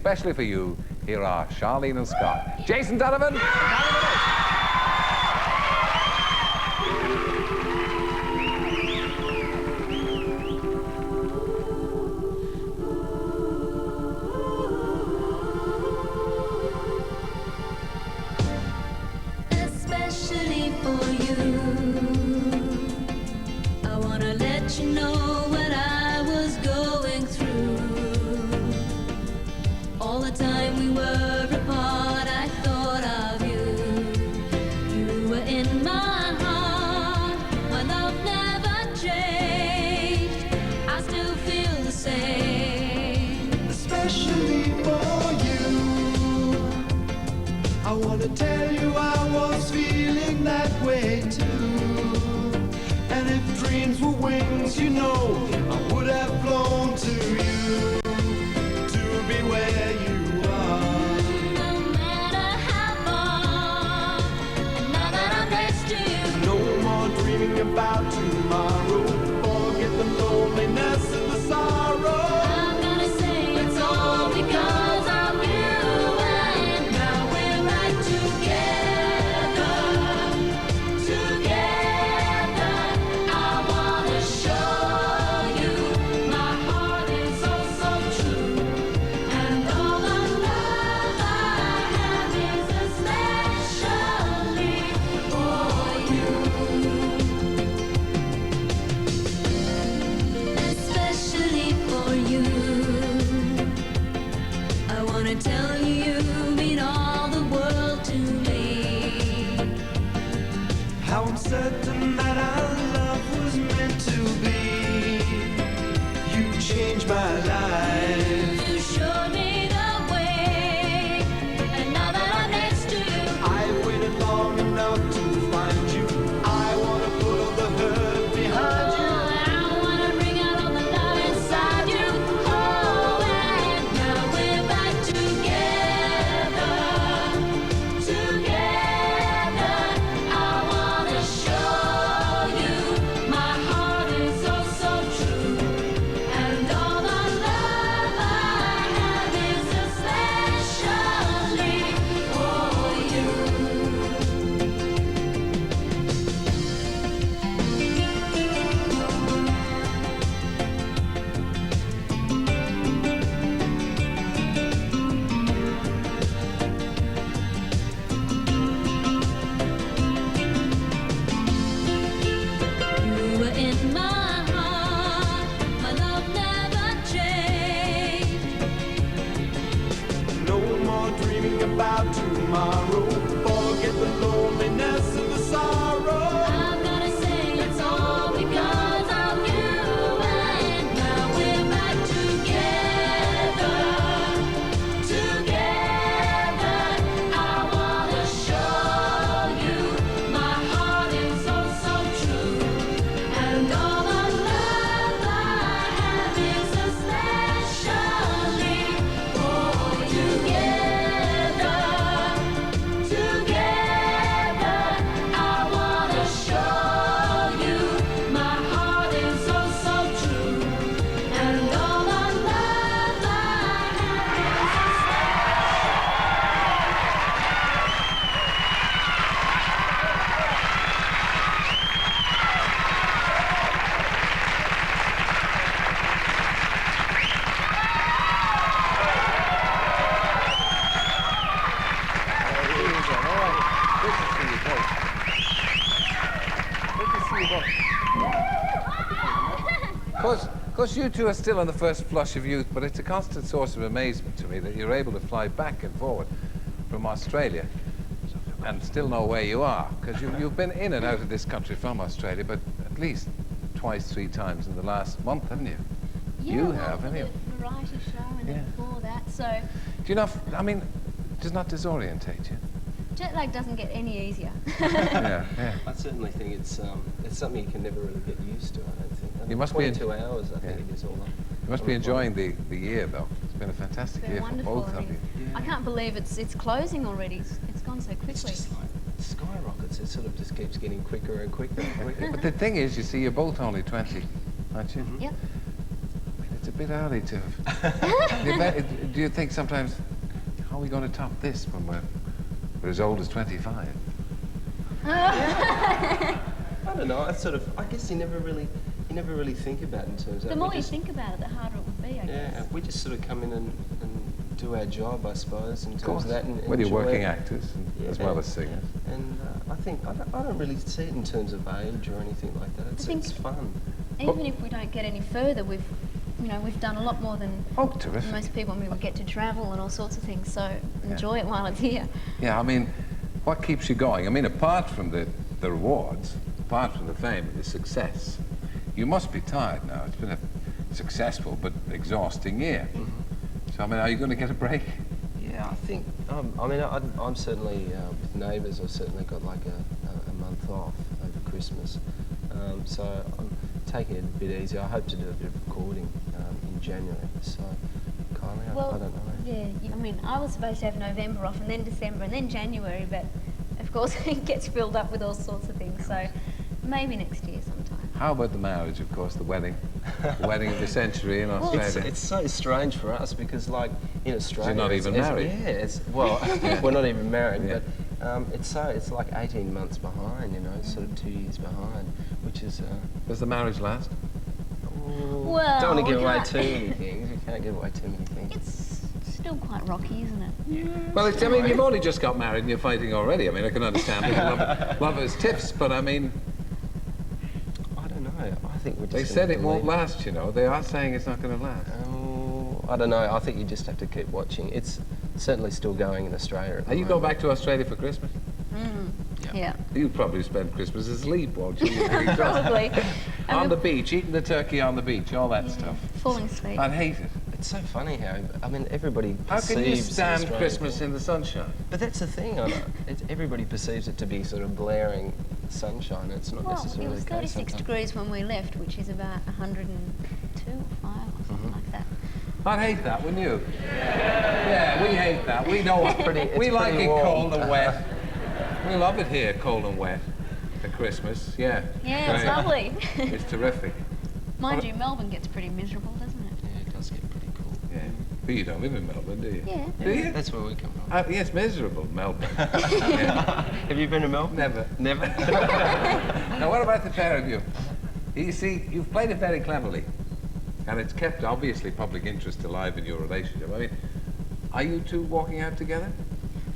especially for you, here are Charlene and Scott. Jason Donovan. Especially for you, I wanna let you know what I was going through. All the time we were apart, I thought of you. You were in my heart, my love never changed. I still feel the same. Especially for you, I wanna tell you I was feeling that way too. And if dreams were wings, you know, I would have flown to you, to be where you are. No matter how far, and now that I'm next to you, No more dreaming about tomorrow. Forget the loneliness and the sorrow. I'm gonna say it's all because of you. And now we're right together, together. I wanna show you my heart is oh so true. And all the love I have is especially for you. Especially for you, I wanna tell you you mean all the world to me. How I'm certain that our love was meant to be. You changed my life. You showed me the way, and now that I'm next to you, I've waited long enough to find you. I wanna put all the hurt behind you. I wanna bring out all the love inside you. Oh, and now we're back together, together. I wanna show you my heart is oh so true. And all the love I have is especially for you. You were in my heart, my love never changed. No more dreaming about tomorrow. Forget the loneliness and the sorrow. I'm gonna say it's all because of you. And now we're back together, together. I wanna show you my heart is oh so true. And all the love I have is especially for you. Together, together, I wanna show you my heart is oh so true. And all the love I Of course, you two are still on the first flush of youth, but it's a constant source of amazement to me that you're able to fly back and forward from Australia and still know where you are, because you've been in and out of this country from Australia, but at least twice, 3 times in the last month, haven't you? You have, haven't you? The variety show and then before that, so Do you know, I mean, does not disorientate you? jet lag doesn't get any easier. Yeah, yeah. I certainly think it's something you can never really get used to, I don't think. I mean, You must be 22 hours, I think yeah. it is all up. You must be enjoying the year, though. It's been a fantastic It's been year wonderful. for both I of mean, you. I can't believe it's closing already. It's gone so It's quickly. just like skyrockets. It sort of just keeps getting quicker and quicker and quicker. But the thing is, you see, you're both only 20, aren't you? Yep. I mean, It's a bit early to do you think sometimes, how are we going to top this when we're as old as 25? I don't know. I guess you never really think about it in terms of. The more you think about it, the harder it would be, I Yeah, guess. we just sort of come in and do our job, I suppose, in terms of that. And Well, you're enjoy working it. actors as well as singers. And I don't really see it in terms of age or anything like that. It's fun. Even if we don't get any further, we've done a lot more than Oh, terrific. most people. I mean, we get to travel and all sorts of things, so enjoy it while it's here. Yeah, I mean, what keeps you going? I mean, apart from the rewards, apart from the fame and the success, you must be tired now. It's been a successful but exhausting year. So, I mean, are you going to get a break? Yeah, I think. I'm certainly with Neighbours. I've certainly got like a month off over Christmas, so I'm taking it a bit easier. I hope to do a bit of recording in January. So, Kylie, I don't know. Yeah, I mean, I was supposed to have November off and then December and then January, but of course it gets filled up with all sorts of things, so maybe next year sometime. How about the marriage, of course, the wedding? The wedding of the century in Australia. It's so strange for us because, like, in Australia, you're not even married. We're not even married, but it's like 18 months behind, sort of 2 years behind, which is. Does the marriage last? Well, don't want to give we away can't- too many things. You can't give away too many things. It's still quite rocky, isn't it? Well, I mean, you've only just got married and you're fighting already. I mean, I can understand people love his tips, but I mean, I don't know. I think we're just. they said it won't last, They are saying it's not going to last. Oh, I don't know. I think you just have to keep watching. It's certainly still going in Australia. Are you going back to Australia for Christmas? Yeah. You'll probably spend Christmas asleep, won't you? You're pretty drunk. Probably. On the beach, eating the turkey on the beach, all that stuff. Falling asleep. I'd hate it. It's so funny how everybody How perceives can you stand Australia- Christmas in the sunshine? But that's the thing. Everybody perceives it to be sort of glaring sunshine. It's not Well, necessarily it was the case 36 sometimes. degrees when we left, which is about 102 or 5 or something like that. I'd hate that, wouldn't you? Yeah, we hate that. We know It's we like pretty it warm. cold and wet. We love it here, cold and wet, at Christmas. Yeah. Yeah, it's Great. lovely. It's terrific. Mind you, Melbourne gets pretty miserable, doesn't it? Yeah, it does get pretty cool. Yeah. But you don't live in Melbourne, do you? Yeah. Do you? That's where we come from. Yes, miserable, Melbourne. Yeah. Have you been to Melbourne? Never. Never? Now, what about the pair of you? You see, you've played it very cleverly, and it's kept, obviously, public interest alive in your relationship. I mean, are you two walking out together?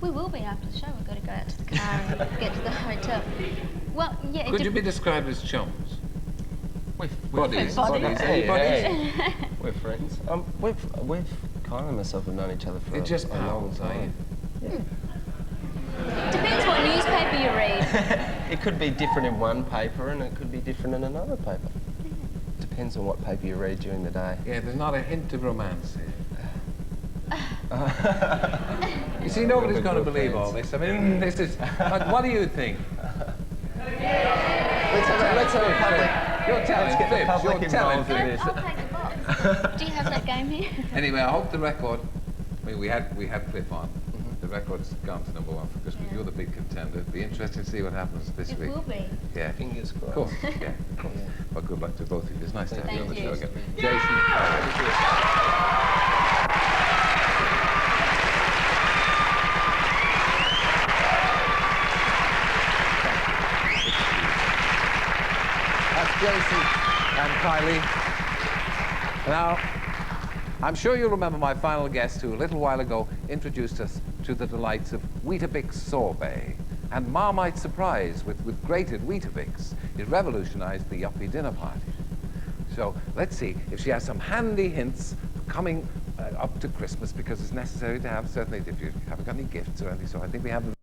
We will be after the show. We've got to go out to the car and get to the hotel. Well, yeah. it Could you dep- be described as chums? Buddies. Buddies. Buddies. Hey, buddies. We're friends. We've Kylie and myself have known each other for You're just a long pals, are you? time. Depends what newspaper you read. It could be different in one paper and it could be different in another paper. Depends on what paper you read during the day. Yeah, there's not a hint of romance here. You see, nobody's going to believe all this. I mean, this is... what do you think? Let's have a public. You're telling Let's get the fibs. public You're telling involved in fibs. this. I'll take the box. Do you have that game here? Anyway, I hope the record... I mean, we had Cliff on. The record's gone to #1 for Christmas. Yeah. You're the big contender. It'll be interesting to see what happens this It week. will be. Yeah. Fingers crossed. Of course. Yeah, of course. Yeah. Well, good luck to both of you. It's nice to have you on the Thank show you. again. Jason. That's Jason and Kylie. Now, I'm sure you'll remember my final guest who a little while ago introduced us to the delights of Weetabix sorbet and Marmite surprise with grated Weetabix. It revolutionized the yuppie dinner party. So let's see if she has some handy hints for coming up to Christmas, because it's necessary to have, certainly if you haven't got any gifts or anything, so I think we have them.